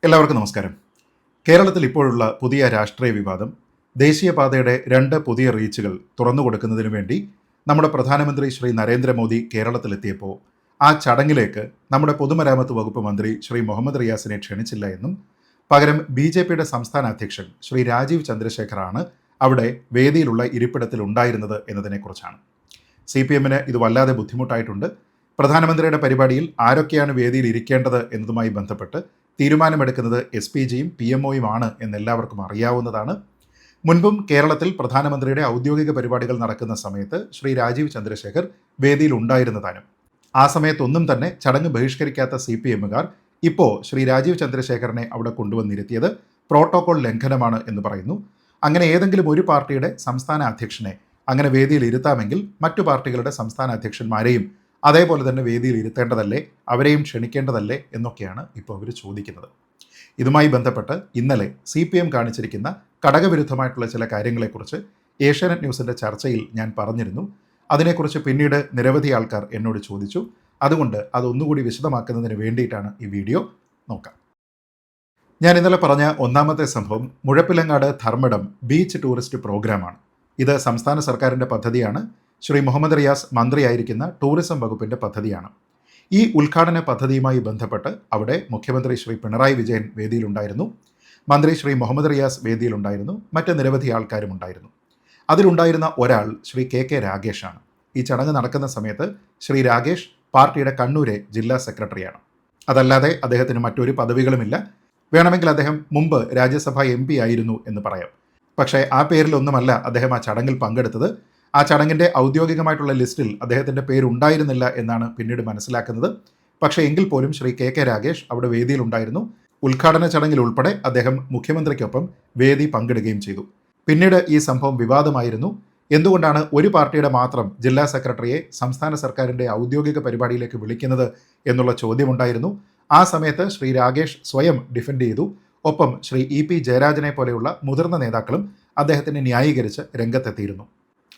എല്ലാവർക്കും നമസ്കാരം. കേരളത്തിൽ ഇപ്പോഴുള്ള പുതിയ രാഷ്ട്രീയ വിവാദം ദേശീയപാതയുടെ 2 പുതിയ റീച്ചുകൾ തുറന്നു കൊടുക്കുന്നതിനു വേണ്ടി നമ്മുടെ പ്രധാനമന്ത്രി ശ്രീ നരേന്ദ്രമോദി കേരളത്തിലെത്തിയപ്പോൾ ആ ചടങ്ങിലേക്ക് നമ്മുടെ പൊതുമരാമത്ത് വകുപ്പ് മന്ത്രി ശ്രീ മുഹമ്മദ് റിയാസിനെ ക്ഷണിച്ചില്ല എന്നും പകരം BJPയുടെ സംസ്ഥാന അധ്യക്ഷൻ ശ്രീ രാജീവ് ചന്ദ്രശേഖറാണ് അവിടെ വേദിയിലുള്ള ഇരിപ്പിടത്തിൽ ഉണ്ടായിരുന്നത് എന്നതിനെക്കുറിച്ചാണ്. CPMന് ഇത് വല്ലാതെ ബുദ്ധിമുട്ടായിട്ടുണ്ട്. പ്രധാനമന്ത്രിയുടെ പരിപാടിയിൽ ആരൊക്കെയാണ് വേദിയിൽ ഇരിക്കേണ്ടത് എന്നതുമായി ബന്ധപ്പെട്ട് തീരുമാനമെടുക്കുന്നത് SPGയും PMOയുമാണ് എന്നെല്ലാവർക്കും അറിയാവുന്നതാണ്. മുൻപും കേരളത്തിൽ പ്രധാനമന്ത്രിയുടെ ഔദ്യോഗിക പരിപാടികൾ നടക്കുന്ന സമയത്ത് ശ്രീ രാജീവ് ചന്ദ്രശേഖർ വേദിയിൽ ഉണ്ടായിരുന്നതാനും ആ സമയത്തൊന്നും തന്നെ ചടങ്ങ് ബഹിഷ്കരിക്കാത്ത CPMകാർ ഇപ്പോൾ ശ്രീ രാജീവ് ചന്ദ്രശേഖറിനെ അവിടെ കൊണ്ടുവന്നിരുത്തിയത് പ്രോട്ടോകോൾ ലംഘനമാണ് എന്ന് പറയുന്നു. അങ്ങനെ ഏതെങ്കിലും ഒരു പാർട്ടിയുടെ സംസ്ഥാന അധ്യക്ഷനെ അങ്ങനെ വേദിയിൽ ഇരുത്താമെങ്കിൽ മറ്റു പാർട്ടികളുടെ സംസ്ഥാന അധ്യക്ഷന്മാരെയും അതേപോലെ തന്നെ വേദിയിൽ ഇരുത്തേണ്ടതല്ലേ, അവരെയും ക്ഷണിക്കേണ്ടതല്ലേ എന്നൊക്കെയാണ് ഇപ്പോൾ അവർ ചോദിക്കുന്നത്. ഇതുമായി ബന്ധപ്പെട്ട് ഇന്നലെ CPM കാണിച്ചിരിക്കുന്ന ഘടകവിരുദ്ധമായിട്ടുള്ള ചില കാര്യങ്ങളെക്കുറിച്ച് ഏഷ്യാനെറ്റ് ന്യൂസിൻ്റെ ചർച്ചയിൽ ഞാൻ പറഞ്ഞിരുന്നു. അതിനെക്കുറിച്ച് പിന്നീട് നിരവധി ആൾക്കാർ എന്നോട് ചോദിച്ചു. അതുകൊണ്ട് അതൊന്നുകൂടി വിശദമാക്കുന്നതിന് വേണ്ടിയിട്ടാണ് ഈ വീഡിയോ. നോക്കാം. ഞാൻ ഇന്നലെ പറഞ്ഞ ഒന്നാമത്തെ സംഭവം മുഴപ്പിലങ്ങാട് ധർമ്മടം ബീച്ച് ടൂറിസ്റ്റ് പ്രോഗ്രാമാണ്. ഇത് സംസ്ഥാന സർക്കാരിൻ്റെ പദ്ധതിയാണ്. ശ്രീ മുഹമ്മദ് റിയാസ് മന്ത്രിയായിരിക്കുന്ന ടൂറിസം വകുപ്പിൻ്റെ പദ്ധതിയാണ്. ഈ ഉദ്ഘാടന പദ്ധതിയുമായി ബന്ധപ്പെട്ട് അവിടെ മുഖ്യമന്ത്രി ശ്രീ പിണറായി വിജയൻ വേദിയിലുണ്ടായിരുന്നു, മന്ത്രി ശ്രീ മുഹമ്മദ് റിയാസ് വേദിയിലുണ്ടായിരുന്നു, മറ്റ് നിരവധി ആൾക്കാരും ഉണ്ടായിരുന്നു. അതിലുണ്ടായിരുന്ന ഒരാൾ ശ്രീ KK രാഗേഷാണ്. ഈ ചടങ്ങ് നടക്കുന്ന സമയത്ത് ശ്രീ രാഗേഷ് പാർട്ടിയുടെ കണ്ണൂരെ ജില്ലാ സെക്രട്ടറിയാണ്. അതല്ലാതെ അദ്ദേഹത്തിന് മറ്റൊരു പദവികളുമില്ല. വേണമെങ്കിൽ അദ്ദേഹം മുമ്പ് രാജ്യസഭാ MP ആയിരുന്നു എന്ന് പറയാം. പക്ഷേ ആ പേരിലൊന്നുമല്ല അദ്ദേഹം ആ ചടങ്ങിൽ പങ്കെടുത്തത്. ആ ചടങ്ങിൻ്റെ ഔദ്യോഗികമായിട്ടുള്ള ലിസ്റ്റിൽ അദ്ദേഹത്തിൻ്റെ പേരുണ്ടായിരുന്നില്ല എന്നാണ് പിന്നീട് മനസ്സിലാക്കുന്നത്. പക്ഷേ എങ്കിൽ പോലും ശ്രീ KK രാഗേഷ് അവിടെ വേദിയിലുണ്ടായിരുന്നു. ഉദ്ഘാടന ചടങ്ങിൽ ഉൾപ്പെടെ അദ്ദേഹം മുഖ്യമന്ത്രിക്കൊപ്പം വേദി പങ്കെടുക്കുകയും ചെയ്തു. പിന്നീട് ഈ സംഭവം വിവാദമായിരുന്നു. എന്തുകൊണ്ടാണ് ഒരു പാർട്ടിയുടെ മാത്രം ജില്ലാ സെക്രട്ടറിയെ സംസ്ഥാന സർക്കാരിൻ്റെ ഔദ്യോഗിക പരിപാടിയിലേക്ക് വിളിക്കുന്നത് എന്നുള്ള ചോദ്യമുണ്ടായിരുന്നു. ആ സമയത്ത് ശ്രീ രാഗേഷ് സ്വയം ഡിഫെൻഡ് ചെയ്തു. ഒപ്പം ശ്രീ EP ജയരാജനെ പോലെയുള്ള മുതിർന്ന നേതാക്കളും അദ്ദേഹത്തിനെ ന്യായീകരിച്ച് രംഗത്തെത്തിയിരുന്നു.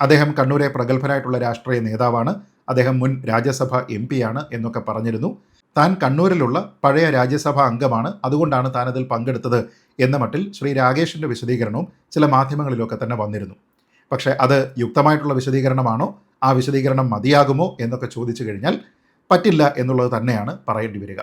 അദ്ദേഹം കണ്ണൂരെ പ്രഗത്ഭനായിട്ടുള്ള രാഷ്ട്രീയ നേതാവാണ്, അദ്ദേഹം മുൻ രാജ്യസഭ MP ആണ് എന്നൊക്കെ പറഞ്ഞിരുന്നു. താൻ കണ്ണൂരിലുള്ള പഴയ രാജ്യസഭാ അംഗമാണ്, അതുകൊണ്ടാണ് താൻ അതിൽ പങ്കെടുത്തത് എന്ന മട്ടിൽ ശ്രീ രാഗേഷിൻ്റെ വിശദീകരണവും ചില മാധ്യമങ്ങളിലൊക്കെ തന്നെ വന്നിരുന്നു. പക്ഷേ അത് യുക്തമായിട്ടുള്ള വിശദീകരണമാണോ, ആ വിശദീകരണം മതിയാകുമോ എന്നൊക്കെ ചോദിച്ചു കഴിഞ്ഞാൽ പറ്റില്ല എന്നുള്ളത് തന്നെയാണ് പറയേണ്ടി വരിക.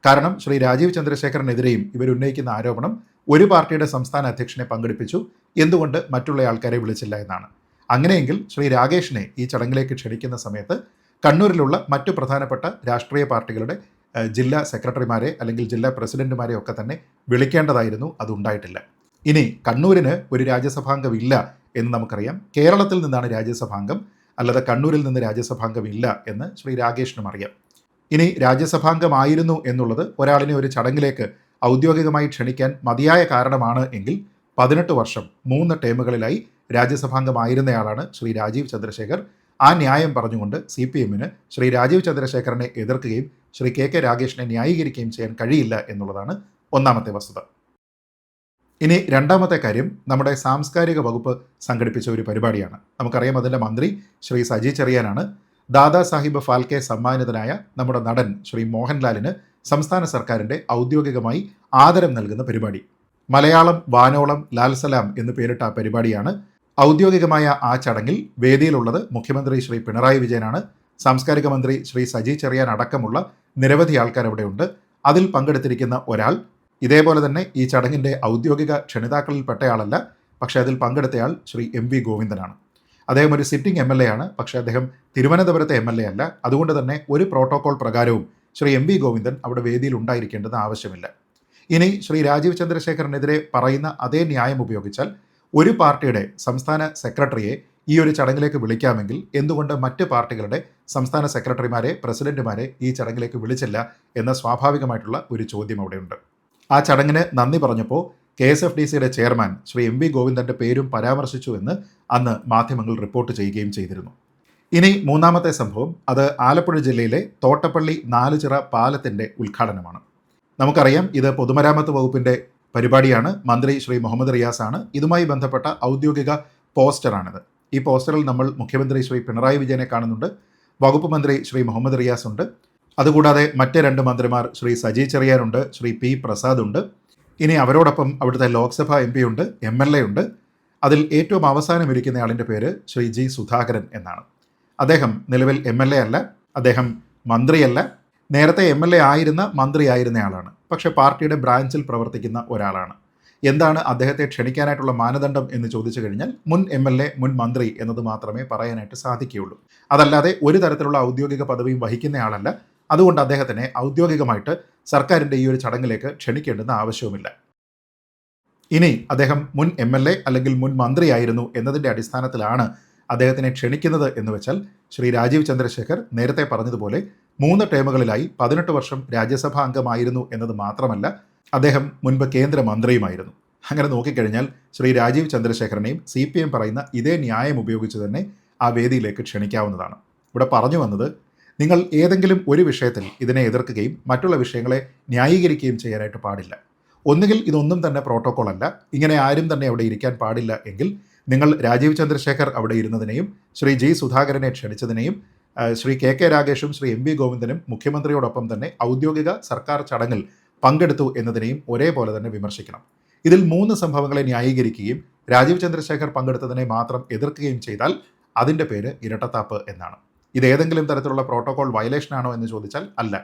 കാരണം ശ്രീ രാജീവ് ചന്ദ്രശേഖറിനെതിരെയും ഇവരുന്നയിക്കുന്ന ആരോപണം ഒരു പാർട്ടിയുടെ സംസ്ഥാന അധ്യക്ഷനെ പങ്കെടുപ്പിച്ചു, എന്തുകൊണ്ട് മറ്റുള്ള ആൾക്കാരെ വിളിച്ചില്ല എന്നാണ്. അങ്ങനെയെങ്കിൽ ശ്രീ രാഗേഷിനെ ഈ ചടങ്ങിലേക്ക് ക്ഷണിക്കുന്ന സമയത്ത് കണ്ണൂരിലുള്ള മറ്റു പ്രധാനപ്പെട്ട രാഷ്ട്രീയ പാർട്ടികളുടെ ജില്ലാ സെക്രട്ടറിമാരെ അല്ലെങ്കിൽ ജില്ലാ പ്രസിഡന്റുമാരെ ഒക്കെ തന്നെ വിളിക്കേണ്ടതായിരുന്നു. അതുണ്ടായിട്ടില്ല. ഇനി കണ്ണൂരിന് ഒരു രാജ്യസഭാംഗം ഇല്ല എന്ന് നമുക്കറിയാം. കേരളത്തിൽ നിന്നാണ് രാജ്യസഭാംഗം, അല്ലാതെ കണ്ണൂരിൽ നിന്ന് രാജ്യസഭാംഗം ഇല്ല എന്ന് ശ്രീ രാഗേഷിനും അറിയാം. ഇനി രാജ്യസഭാംഗമായിരുന്നു എന്നുള്ളത് ഒരാളിനെ ഒരു ചടങ്ങിലേക്ക് ഔദ്യോഗികമായി ക്ഷണിക്കാൻ മതിയായ കാരണമാണ് എങ്കിൽ 18 വർഷം 3 ടേമുകളിലായി രാജ്യസഭാംഗമായിരുന്നയാളാണ് ശ്രീ രാജീവ് ചന്ദ്രശേഖർ. ആ ന്യായം പറഞ്ഞുകൊണ്ട് CPMന് ശ്രീ രാജീവ് ചന്ദ്രശേഖറിനെ എതിർക്കുകയും ശ്രീ KK രാഗേഷിനെ ന്യായീകരിക്കുകയും ചെയ്യാൻ കഴിയില്ല എന്നുള്ളതാണ് ഒന്നാമത്തെ വസ്തുത. ഇനി രണ്ടാമത്തെ കാര്യം നമ്മുടെ സാംസ്കാരിക വകുപ്പ് സംഘടിപ്പിച്ച ഒരു പരിപാടിയാണ്. നമുക്കറിയാം അതിൻ്റെ മന്ത്രി ശ്രീ സജി ചെറിയാനാണ്. ദാദാ സാഹിബ് ഫാൽക്കെ സമ്മാനിതനായ നമ്മുടെ നടൻ ശ്രീ മോഹൻലാലിന് സംസ്ഥാന സർക്കാരിൻ്റെ ഔദ്യോഗികമായി ആദരം നൽകുന്ന പരിപാടി. മലയാളം വാനോളം ലാൽ സലാം എന്ന് പേരിട്ട ആ പരിപാടിയാണ്. ഔദ്യോഗികമായ ആ ചടങ്ങിൽ വേദിയിലുള്ളത് മുഖ്യമന്ത്രി ശ്രീ പിണറായി വിജയനാണ്. സാംസ്കാരിക മന്ത്രി ശ്രീ സജി ചെറിയാൻ അടക്കമുള്ള നിരവധി ആൾക്കാർ അവിടെയുണ്ട്. അതിൽ പങ്കെടുത്തിരിക്കുന്ന ഒരാൾ ഇതേപോലെ തന്നെ ഈ ചടങ്ങിൻ്റെ ഔദ്യോഗിക ക്ഷണിതാക്കളിൽപ്പെട്ടയാളല്ല, പക്ഷേ അതിൽ പങ്കെടുത്തയാൾ ശ്രീ MV ഗോവിന്ദനാണ്. അദ്ദേഹം ഒരു സിറ്റിംഗ് MLA ആണ്, പക്ഷേ അദ്ദേഹം തിരുവനന്തപുരത്തെ MLA അല്ല. അതുകൊണ്ട് തന്നെ ഒരു പ്രോട്ടോകോൾ പ്രകാരവും ശ്രീ MV ഗോവിന്ദൻ അവിടെ വേദിയിൽ ഉണ്ടായിരിക്കേണ്ടത് ആവശ്യമില്ല. ഇനി ശ്രീ രാജീവ് ചന്ദ്രശേഖറിനെതിരെ പറയുന്ന അതേ ന്യായം ഉപയോഗിച്ചാൽ ഒരു പാർട്ടിയുടെ സംസ്ഥാന സെക്രട്ടറിയെ ഈ ഒരു ചടങ്ങിലേക്ക് വിളിക്കാമെങ്കിൽ എന്തുകൊണ്ട് മറ്റ് പാർട്ടികളുടെ സംസ്ഥാന സെക്രട്ടറിമാരെ, പ്രസിഡന്റുമാരെ ഈ ചടങ്ങിലേക്ക് വിളിച്ചില്ല എന്ന സ്വാഭാവികമായിട്ടുള്ള ഒരു ചോദ്യം അവിടെയുണ്ട്. ആ ചടങ്ങിന് നന്ദി പറഞ്ഞപ്പോൾ KSFDCയുടെ ചെയർമാൻ ശ്രീ MV ഗോവിന്ദൻ്റെ പേരും പരാമർശിച്ചു എന്ന് അന്ന് മാധ്യമങ്ങൾ റിപ്പോർട്ട് ചെയ്യുകയും ചെയ്തിരുന്നു. ഇനി മൂന്നാമത്തെ സംഭവം അത് ആലപ്പുഴ ജില്ലയിലെ തോട്ടപ്പള്ളി നാലുചിറ പാലത്തിൻ്റെ ഉദ്ഘാടനമാണ്. നമുക്കറിയാം ഇത് പൊതുമരാമത്ത് വകുപ്പിൻ്റെ പരിപാടിയാണ്. മന്ത്രി ശ്രീ മുഹമ്മദ് റിയാസാണ്. ഇതുമായി ബന്ധപ്പെട്ട ഔദ്യോഗിക പോസ്റ്ററാണിത്. ഈ പോസ്റ്ററിൽ നമ്മൾ മുഖ്യമന്ത്രി ശ്രീ പിണറായി വിജയനെ കാണുന്നുണ്ട്, വകുപ്പ് മന്ത്രി ശ്രീ മുഹമ്മദ് റിയാസ് ഉണ്ട്, അതുകൂടാതെ മറ്റ് 2 മന്ത്രിമാർ ശ്രീ സജി ചെറിയാനുണ്ട്, ശ്രീ P പ്രസാദ് ഉണ്ട്. ഇനി അവരോടൊപ്പം അവിടുത്തെ ലോക്സഭാ MP ഉണ്ട്, MLA ഉണ്ട്. അതിൽ ഏറ്റവും അവസാനം ഇരിക്കുന്നയാളിൻ്റെ പേര് ശ്രീ ജി സുധാകരൻ എന്നാണ്. അദ്ദേഹം നിലവിൽ MLA അല്ല, അദ്ദേഹം മന്ത്രിയല്ല, നേരത്തെ MLA ആയിരുന്ന മന്ത്രിയായിരുന്നയാളാണ്. പക്ഷേ പാർട്ടിയുടെ ബ്രാഞ്ചിൽ പ്രവർത്തിക്കുന്ന ഒരാളാണ്. എന്താണ് അദ്ദേഹത്തെ ക്ഷണിക്കാനായിട്ടുള്ള മാനദണ്ഡം എന്ന് ചോദിച്ചു കഴിഞ്ഞാൽ മുൻ MLA, മുൻ മന്ത്രി എന്നത് മാത്രമേ പറയാനായിട്ട് സാധിക്കുകയുള്ളൂ. അതല്ലാതെ ഒരു തരത്തിലുള്ള ഔദ്യോഗിക പദവിയും വഹിക്കുന്നയാളല്ല. അതുകൊണ്ട് അദ്ദേഹത്തിനെ ഔദ്യോഗികമായിട്ട് സർക്കാരിൻ്റെ ഈ ഒരു ചടങ്ങിലേക്ക് ക്ഷണിക്കേണ്ടുന്ന ആവശ്യവുമില്ല. ഇനി അദ്ദേഹം മുൻ MLA അല്ലെങ്കിൽ മുൻ മന്ത്രിയായിരുന്നു എന്നതിൻ്റെ അടിസ്ഥാനത്തിലാണ് അദ്ദേഹത്തിനെ ക്ഷണിക്കുന്നത് എന്ന് വെച്ചാൽ ശ്രീ രാജീവ് ചന്ദ്രശേഖർ നേരത്തെ പറഞ്ഞതുപോലെ 3 ടേമുകളിലായി 18 വർഷം രാജ്യസഭാ അംഗമായിരുന്നു എന്നത് മാത്രമല്ല, അദ്ദേഹം മുൻപ് കേന്ദ്രമന്ത്രിയുമായിരുന്നു. അങ്ങനെ നോക്കിക്കഴിഞ്ഞാൽ ശ്രീ രാജീവ് ചന്ദ്രശേഖരനെയും CPM പറയുന്ന ഇതേ ന്യായം ഉപയോഗിച്ച് തന്നെ ആ വേദിയിലേക്ക് ക്ഷണിക്കാവുന്നതാണ്. ഇവിടെ പറഞ്ഞു വന്നത്, നിങ്ങൾ ഏതെങ്കിലും ഒരു വിഷയത്തിൽ ഇതിനെ എതിർക്കുകയും മറ്റുള്ള വിഷയങ്ങളെ ന്യായീകരിക്കുകയും ചെയ്യാനായിട്ട് പാടില്ല. ഒന്നുകിൽ ഇതൊന്നും തന്നെ പ്രോട്ടോക്കോൾ അല്ല, ഇങ്ങനെ ആരും തന്നെ അവിടെ ഇരിക്കാൻ പാടില്ല എങ്കിൽ നിങ്ങൾ രാജീവ് ചന്ദ്രശേഖർ അവിടെ ഇരുന്നതിനെയും ശ്രീ ജി സുധാകരനെ ക്ഷണിച്ചതിനെയും ശ്രീ KK രാഗേഷും ശ്രീ MV ഗോവിന്ദനും മുഖ്യമന്ത്രിയോടൊപ്പം തന്നെ ഔദ്യോഗിക സർക്കാർ ചടങ്ങിൽ പങ്കെടുത്തു എന്നതിനെയും ഒരേപോലെ തന്നെ വിമർശിക്കണം. ഇതിൽ 3 സംഭവങ്ങളെ ന്യായീകരിക്കുകയും രാജീവ് ചന്ദ്രശേഖർ പങ്കെടുത്തതിനെ മാത്രം എതിർക്കുകയും ചെയ്താൽ അതിൻ്റെ പേര് ഇരട്ടത്താപ്പ് എന്നാണ്. ഇത് ഏതെങ്കിലും തരത്തിലുള്ള പ്രോട്ടോകോൾ വയലേഷൻ ആണോ എന്ന് ചോദിച്ചാൽ അല്ല.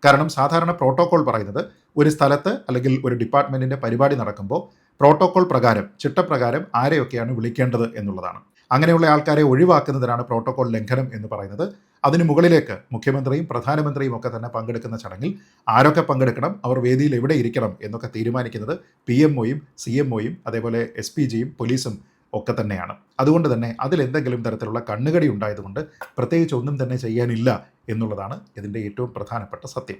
കാരണം സാധാരണ പ്രോട്ടോകോൾ പറയുന്നത് ഒരു സ്ഥലത്ത് അല്ലെങ്കിൽ ഒരു ഡിപ്പാർട്ട്മെൻറ്റിൻ്റെ പരിപാടി നടക്കുമ്പോൾ പ്രോട്ടോകോൾ പ്രകാരം, ചിട്ടപ്രകാരം ആരെയൊക്കെയാണ് വിളിക്കേണ്ടത് എന്നുള്ളതാണ്. അങ്ങനെയുള്ള ആൾക്കാരെ ഒഴിവാക്കുന്നതിനാണ് പ്രോട്ടോകോൾ ലംഘനം എന്ന് പറയുന്നത്. അതിന് മുകളിലേക്ക് മുഖ്യമന്ത്രിയും പ്രധാനമന്ത്രിയും ഒക്കെ തന്നെ പങ്കെടുക്കുന്ന ചടങ്ങിൽ ആരൊക്കെ പങ്കെടുക്കണം, അവർ വേദിയിൽ എവിടെ ഇരിക്കണം എന്നൊക്കെ തീരുമാനിക്കുന്നത് PMOയും CMOയും അതേപോലെ SPGയും പോലീസും ഒക്കെ തന്നെയാണ്. അതുകൊണ്ട് തന്നെ അതിലെന്തെങ്കിലും തരത്തിലുള്ള കണ്ണുകടി ഉണ്ടായതുകൊണ്ട് പ്രത്യേകിച്ച് ഒന്നും തന്നെ ചെയ്യാനില്ല എന്നുള്ളതാണ് ഇതിൻ്റെ ഏറ്റവും പ്രധാനപ്പെട്ട സത്യം.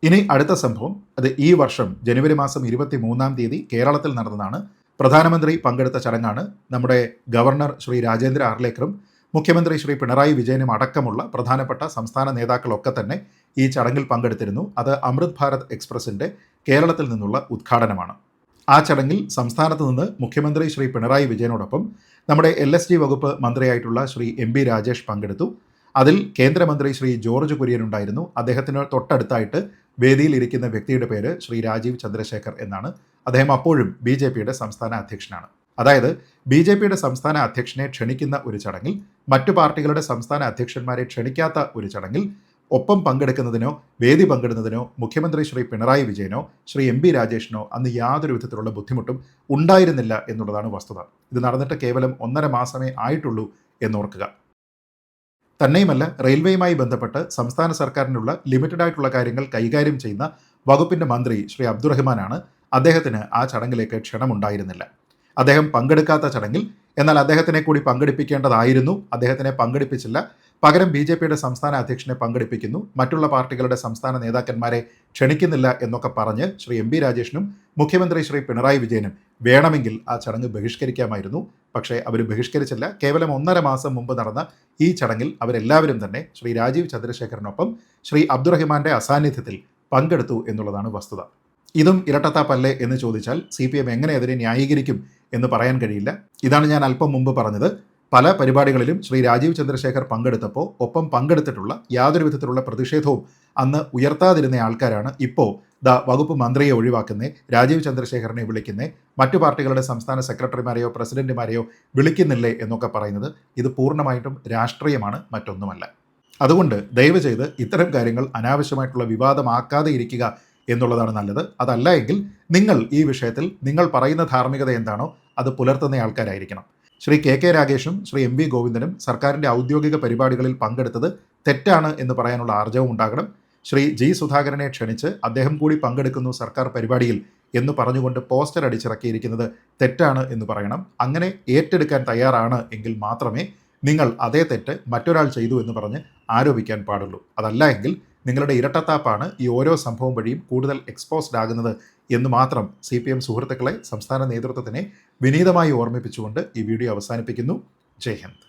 ഇനി അടുത്ത സംഭവം, അത് ഈ വർഷം ജനുവരി മാസം 23-ാം തീയതി കേരളത്തിൽ നടന്നതാണ്. പ്രധാനമന്ത്രി പങ്കെടുത്ത ചടങ്ങാണ്. നമ്മുടെ ഗവർണർ ശ്രീ രാജേന്ദ്ര ആർലേക്കറും മുഖ്യമന്ത്രി ശ്രീ പിണറായി വിജയനും അടക്കമുള്ള പ്രധാനപ്പെട്ട സംസ്ഥാന നേതാക്കളൊക്കെ തന്നെ ഈ ചടങ്ങിൽ പങ്കെടുത്തിരുന്നു. അത് അമൃത് ഭാരത് എക്സ്പ്രസിൻ്റെ കേരളത്തിൽ നിന്നുള്ള ഉദ്ഘാടനമാണ്. ആ ചടങ്ങിൽ സംസ്ഥാനത്ത് നിന്ന് മുഖ്യമന്ത്രി ശ്രീ പിണറായി വിജയനോടൊപ്പം നമ്മുടെ LSG വകുപ്പ് മന്ത്രിയായിട്ടുള്ള ശ്രീ MB രാജേഷ് പങ്കെടുത്തു. അതിൽ കേന്ദ്രമന്ത്രി ശ്രീ ജോർജ് കുര്യൻ ഉണ്ടായിരുന്നു. അദ്ദേഹത്തിന് തൊട്ടടുത്തായിട്ട് വേദിയിൽ ഇരിക്കുന്ന വ്യക്തിയുടെ പേര് ശ്രീ രാജീവ് ചന്ദ്രശേഖർ എന്നാണ്. അദ്ദേഹം അപ്പോഴും BJPയുടെ സംസ്ഥാന അധ്യക്ഷനാണ്. അതായത് BJPയുടെ സംസ്ഥാന അധ്യക്ഷനെ ക്ഷണിക്കുന്ന ഒരു ചടങ്ങിൽ, മറ്റു പാർട്ടികളുടെ സംസ്ഥാന അധ്യക്ഷന്മാരെ ക്ഷണിക്കാത്ത ഒരു ചടങ്ങിൽ ഒപ്പം പങ്കെടുക്കുന്നതിനോ വേദി പങ്കിടുന്നതിനോ മുഖ്യമന്ത്രി ശ്രീ പിണറായി വിജയനോ ശ്രീ MB രാജേഷിനോ അന്ന് യാതൊരു വിധത്തിലുള്ള ബുദ്ധിമുട്ടും ഉണ്ടായിരുന്നില്ല എന്നുള്ളതാണ് വസ്തുത. ഇത് നടന്നിട്ട് കേവലം 1.5 മാസമേ ആയിട്ടുള്ളൂ എന്നോർക്കുക. തന്നെയുമല്ല, റെയിൽവേയുമായി ബന്ധപ്പെട്ട് സംസ്ഥാന സർക്കാരിനുള്ള ലിമിറ്റഡ് ആയിട്ടുള്ള കാര്യങ്ങൾ കൈകാര്യം ചെയ്യുന്ന വകുപ്പിൻ്റെ മന്ത്രി ശ്രീ അബ്ദുറഹ്മാനാണ്. അദ്ദേഹത്തിന് ആ ചടങ്ങിലേക്ക് ക്ഷണമുണ്ടായിരുന്നില്ല. അദ്ദേഹം പങ്കെടുക്കാത്ത ചടങ്ങിൽ, എന്നാൽ അദ്ദേഹത്തിനെ കൂടി പങ്കെടുപ്പിക്കേണ്ടതായിരുന്നു, അദ്ദേഹത്തിനെ പങ്കെടുപ്പിച്ചില്ല. പകരം BJPയുടെ സംസ്ഥാന അധ്യക്ഷനെ പങ്കെടുപ്പിക്കുന്നു, മറ്റുള്ള പാർട്ടികളുടെ സംസ്ഥാന നേതാക്കന്മാരെ ക്ഷണിക്കുന്നില്ല എന്നൊക്കെ പറഞ്ഞ് ശ്രീ MB രാജേഷിനും മുഖ്യമന്ത്രി ശ്രീ പിണറായി വിജയനും വേണമെങ്കിൽ ആ ചടങ്ങ് ബഹിഷ്കരിക്കാമായിരുന്നു. പക്ഷേ അവർ ബഹിഷ്കരിച്ചില്ല. കേവലം 1.5 മാസം മുമ്പ് നടന്ന ഈ ചടങ്ങിൽ അവരെല്ലാവരും തന്നെ ശ്രീ രാജീവ് ചന്ദ്രശേഖറിനൊപ്പം ശ്രീ അബ്ദുറഹ്മാൻ്റെ അസാന്നിധ്യത്തിൽ പങ്കെടുത്തു എന്നുള്ളതാണ് വസ്തുത. ഇതും ഇരട്ടത്താപ്പല്ലേ എന്ന് ചോദിച്ചാൽ CPM എങ്ങനെ അതിനെ ന്യായീകരിക്കും എന്ന് പറയാൻ കഴിയില്ല. ഇതാണ് ഞാൻ അല്പം മുമ്പ് പറഞ്ഞത്. പല പരിപാടികളിലും ശ്രീ രാജീവ് ചന്ദ്രശേഖർ പങ്കെടുത്തപ്പോൾ ഒപ്പം പങ്കെടുത്തിട്ടുള്ള യാതൊരു വിധത്തിലുള്ള പ്രതിഷേധവും അന്ന് ഉയർത്താതിരുന്ന ആൾക്കാരാണ് ഇപ്പോൾ വകുപ്പ് മന്ത്രിയെ ഒഴിവാക്കുന്നേ, രാജീവ് ചന്ദ്രശേഖരനെ വിളിക്കുന്നേ, മറ്റു പാർട്ടികളുടെ സംസ്ഥാന സെക്രട്ടറിമാരെയോ പ്രസിഡന്റുമാരെയോ വിളിക്കുന്നില്ലേ എന്നൊക്കെ പറയുന്നത്. ഇത് പൂർണ്ണമായിട്ടും രാഷ്ട്രീയമാണ്, മറ്റൊന്നുമല്ല. അതുകൊണ്ട് ദയവ് ചെയ്ത് ഇത്തരം കാര്യങ്ങൾ അനാവശ്യമായിട്ടുള്ള വിവാദമാക്കാതെ ഇരിക്കുക എന്നുള്ളതാണ് നല്ലത്. അതല്ല എങ്കിൽ നിങ്ങൾ ഈ വിഷയത്തിൽ നിങ്ങൾ പറയുന്ന ധാർമ്മികത എന്താണോ അത് പുലർത്തുന്ന ആൾക്കാരായിരിക്കണം. ശ്രീ KK രാഗേഷും ശ്രീ MV ഗോവിന്ദനും സർക്കാരിൻ്റെ ഔദ്യോഗിക പരിപാടികളിൽ പങ്കെടുത്തത് തെറ്റാണ് എന്ന് പറയാനുള്ള ആർജവം ഉണ്ടാകണം. ശ്രീ ജി സുധാകരനെ ക്ഷണിച്ച് അദ്ദേഹം കൂടി പങ്കെടുക്കുന്നു സർക്കാർ പരിപാടിയിൽ എന്ന് പറഞ്ഞുകൊണ്ട് പോസ്റ്റർ അടിച്ചിറക്കിയിരിക്കുന്നത് തെറ്റാണ് എന്ന് പറയണം. അങ്ങനെ ഏറ്റെടുക്കാൻ തയ്യാറാണ് എങ്കിൽ മാത്രമേ നിങ്ങൾ അതേ തെറ്റ് മറ്റൊരാൾ ചെയ്തു എന്ന് പറഞ്ഞ് ആരോപിക്കാൻ പാടുള്ളൂ. അതല്ല എങ്കിൽ നിങ്ങളുടെ ഇരട്ടത്താപ്പാണ് ഈ ഓരോ സംഭവം വഴിയും കൂടുതൽ എക്സ്പോസ്ഡ് ആകുന്നത് എന്ന് മാത്രം CPM സുഹൃത്തുക്കളെ, സംസ്ഥാന നേതൃത്വത്തിനെ വിനീതമായി ഓർമ്മിപ്പിച്ചുകൊണ്ട് ഈ വീഡിയോ അവസാനിപ്പിക്കുന്നു. ജയ് ഹിന്ദ്.